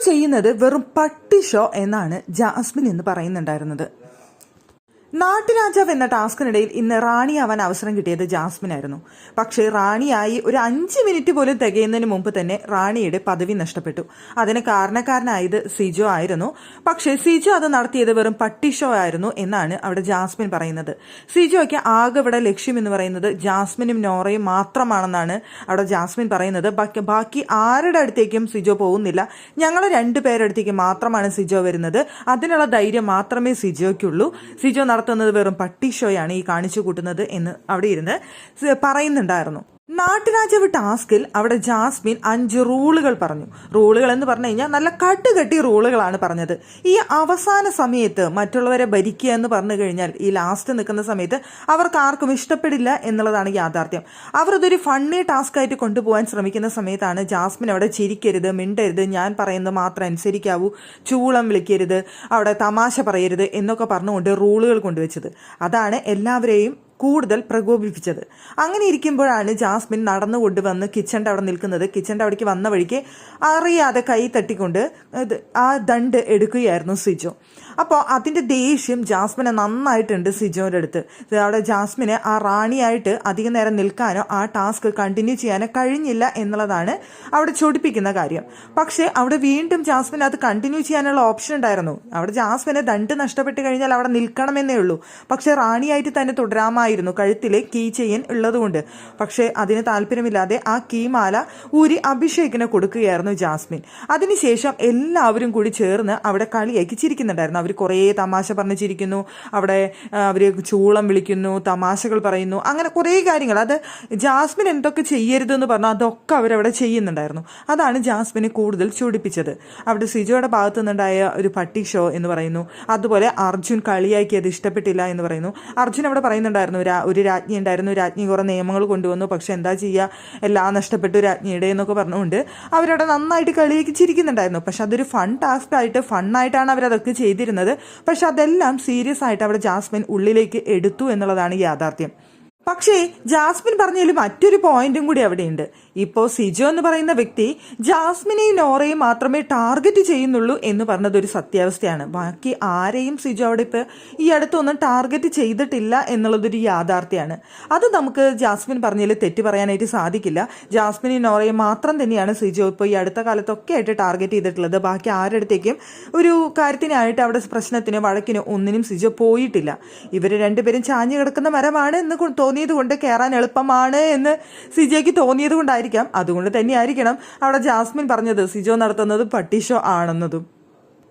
ചെയ്യുന്നത് വെറും പട്ടി ഷോ എന്നാണ് ജാസ്മിൻ ഇന്ന് പറയുന്നുണ്ടായിരുന്നത്. നാട്ടുരാജാവ് എന്ന ടാസ്കിനിടയിൽ ഇന്ന് റാണിയാവാൻ അവസരം കിട്ടിയത് ജാസ്മിനായിരുന്നു. പക്ഷേ റാണിയായി ഒരു 5 മിനിറ്റ് പോലും തികയുന്നതിന് മുമ്പ് തന്നെ റാണിയുടെ പദവി നഷ്ടപ്പെട്ടു. അതിന് കാരണക്കാരനായത് സിജോ ആയിരുന്നു. പക്ഷേ സിജോ അത് നടത്തിയത് വെറും പട്ടി ഷോ ആയിരുന്നു എന്നാണ് അവിടെ ജാസ്മിൻ പറയുന്നത്. സിജോയ്ക്ക് ആകെ ഇവിടെ ലക്ഷ്യം എന്ന് പറയുന്നത് ജാസ്മിനും നോറയും മാത്രമാണെന്നാണ് അവിടെ ജാസ്മിൻ പറയുന്നത്. ബാക്കി ആരുടെ അടുത്തേക്കും സിജോ പോകുന്നില്ല, ഞങ്ങൾ 2 പേരുടെ അടുത്തേക്ക് മാത്രമാണ് സിജോ വരുന്നത്, അതിനുള്ള ധൈര്യം മാത്രമേ സിജോയ്ക്കുള്ളൂ, സിജോ നടത്തുന്നത് വെറും പട്ടി ഷോയാണ് ഈ കാണിച്ചു കൂട്ടുന്നത് എന്ന് അവിടെ ഇരുന്ന് പറയുന്നുണ്ടായിരുന്നു. നാട്ടുരാജാവ് ടാസ്കിൽ അവിടെ ജാസ്മിൻ 5 റൂളുകൾ പറഞ്ഞു. റൂളുകൾ എന്ന് പറഞ്ഞു കഴിഞ്ഞാൽ നല്ല കട്ടുകെട്ടി റൂളുകളാണ് പറഞ്ഞത്. ഈ അവസാന സമയത്ത് മറ്റുള്ളവരെ ഭരിക്കുക എന്ന് പറഞ്ഞു കഴിഞ്ഞാൽ ഈ ലാസ്റ്റ് നിൽക്കുന്ന സമയത്ത് അവർക്ക് ആർക്കും ഇഷ്ടപ്പെടില്ല എന്നുള്ളതാണ് യാഥാർത്ഥ്യം. അവർ ഇതൊരു ഫണ്ണി ടാസ്ക് ആയിട്ട് കൊണ്ടുപോകാൻ ശ്രമിക്കുന്ന സമയത്താണ് ജാസ്മിൻ അവിടെ ചിരിക്കരുത്, മിണ്ടരുത്, ഞാൻ പറയുന്നത് മാത്രം അനുസരിക്കാവൂ, ചൂളം വിളിക്കരുത്, അവിടെ തമാശ പറയരുത് എന്നൊക്കെ പറഞ്ഞുകൊണ്ട് റൂളുകൾ കൊണ്ടുവച്ചത്. അതാണ് എല്ലാവരെയും കൂടുതൽ പ്രകോപിപ്പിച്ചത്. അങ്ങനെ ഇരിക്കുമ്പോഴാണ് ജാസ്മിൻ നടന്നുകൊണ്ട് വന്ന് കിച്ചൻ്റെ അവിടെ നിൽക്കുന്നത്. കിച്ചൻ്റെ അവിടേക്ക് വന്ന വഴിക്ക് അറിയാതെ കൈ തട്ടിക്കൊണ്ട് ആ ദണ്ട് എടുക്കുകയായിരുന്നു സിജോ. അപ്പോൾ അതിൻ്റെ ദേഷ്യം ജാസ്മിനെ നന്നായിട്ടുണ്ട് സിജോയുടെ അടുത്ത്. അവിടെ ജാസ്മിന് ആ റാണിയായിട്ട് അധികം നേരം നിൽക്കാനോ ആ ടാസ്ക് കണ്ടിന്യൂ ചെയ്യാനോ കഴിഞ്ഞില്ല എന്നുള്ളതാണ് അവിടെ ചൊടിപ്പിക്കുന്ന കാര്യം. പക്ഷേ അവിടെ വീണ്ടും ജാസ്മിൻ അത് കണ്ടിന്യൂ ചെയ്യാനുള്ള ഓപ്ഷൻ ഉണ്ടായിരുന്നു. അവിടെ ജാസ്മിന് ദണ്ട് നഷ്ടപ്പെട്ട് കഴിഞ്ഞാൽ അവിടെ നിൽക്കണമെന്നേ ഉള്ളൂ. പക്ഷേ റാണിയായിട്ട് തന്നെ തുടരാമായിരുന്നു, കഴുത്തിലെ കീ ചെയിൻ ഉള്ളതുകൊണ്ട്. പക്ഷേ അതിന് താല്പര്യമില്ലാതെ ആ കീമാല ഊരി അഭിഷേകിന് കൊടുക്കുകയായിരുന്നു ജാസ്മിൻ. അതിനുശേഷം എല്ലാവരും കൂടി ചേർന്ന് അവിടെ കളിയാക്കി ചിരിക്കുന്നുണ്ടായിരുന്നു. അവർ കുറേ തമാശ പറഞ്ഞ് ചിരിക്കുന്നു, അവിടെ അവർ ചൂളം വിളിക്കുന്നു, തമാശകൾ പറയുന്നു, അങ്ങനെ കുറേ കാര്യങ്ങൾ. അത് ജാസ്മിൻ എന്തൊക്കെ ചെയ്യരുതെന്ന് പറഞ്ഞാൽ അതൊക്കെ അവരവിടെ ചെയ്യുന്നുണ്ടായിരുന്നു. അതാണ് ജാസ്മിനെ കൂടുതൽ ചൂടിപ്പിച്ചത്. അവിടെ സിജോയുടെ ഭാഗത്തു നിന്നുണ്ടായ ഒരു പട്ടി ഷോ എന്ന് പറയുന്നു. അതുപോലെ അർജുൻ കളിയാക്കിയത് ഇഷ്ടപ്പെട്ടില്ല എന്ന് പറയുന്നു. അർജുൻ അവിടെ പറയുന്നുണ്ടായിരുന്നു ഒരു രാജ്ഞി ഉണ്ടായിരുന്നു, രാജ്ഞി കുറേ നിയമങ്ങൾ കൊണ്ടുവന്നു, പക്ഷെ എന്താ ചെയ്യുക, എല്ലാം നഷ്ടപ്പെട്ടു രാജ്ഞിയുടെ എന്നൊക്കെ പറഞ്ഞുകൊണ്ട് അവരവിടെ നന്നായിട്ട് കളിയാക്കി ചിരിക്കുന്നുണ്ടായിരുന്നു. പക്ഷെ അതൊരു ഫൺ ടാസ്ക് ആയിട്ട് ഫണ്ണായിട്ടാണ് അവരതൊക്കെ ചെയ്തിരുന്നത്. പക്ഷെ അതെല്ലാം സീരിയസ് ആയിട്ട് അവിടെ ജാസ്മിൻ ഉള്ളിലേക്ക് എടുത്തു എന്നുള്ളതാണ് യാഥാർത്ഥ്യം. പക്ഷേ ജാസ്മിൻ പറഞ്ഞതിൽ മറ്റൊരു പോയിന്റും കൂടി അവിടെയുണ്ട്. ഇപ്പോൾ സിജോ എന്ന് പറയുന്ന വ്യക്തി ജാസ്മിനെയും നോറയും മാത്രമേ ടാർഗറ്റ് ചെയ്യുന്നുള്ളൂ എന്ന് പറഞ്ഞത് ഒരു സത്യാവസ്ഥയാണ്. ബാക്കി ആരെയും സിജോ അവിടെ ഇപ്പോൾ ഈ അടുത്തൊന്നും ടാർഗറ്റ് ചെയ്തിട്ടില്ല എന്നുള്ളതൊരു യാഥാർത്ഥ്യമാണ്. അത് നമുക്ക് ജാസ്മിൻ പറഞ്ഞതിൽ തെറ്റ് പറയാനായിട്ട് സാധിക്കില്ല. ജാസ്മിനെയും നോറയും മാത്രം തന്നെയാണ് സിജോ ഇപ്പോൾ ഈ അടുത്ത കാലത്തൊക്കെ ആയിട്ട് ടാർഗറ്റ് ചെയ്തിട്ടുള്ളത്. ബാക്കി ആരുടെത്തേക്കും ഒരു കാര്യത്തിനായിട്ട് അവിടെ പ്രശ്നത്തിനോ വഴക്കിനോ ഒന്നിനും സിജോ പോയിട്ടില്ല. ഇവർ 2 പേരും ചാഞ്ഞു കിടക്കുന്ന മരമാണ് എന്ന് തോന്നിയത് കൊണ്ട് കയറാൻ എളുപ്പമാണ് എന്ന് സിജോയ്ക്ക് തോന്നിയത് കൊണ്ടായിരിക്കാം. അതുകൊണ്ട് തന്നെയായിരിക്കണം അവിടെ ജാസ്മിൻ പറഞ്ഞത് സിജോ നടത്തുന്നത് പട്ടി ഷോ ആണെന്നതും.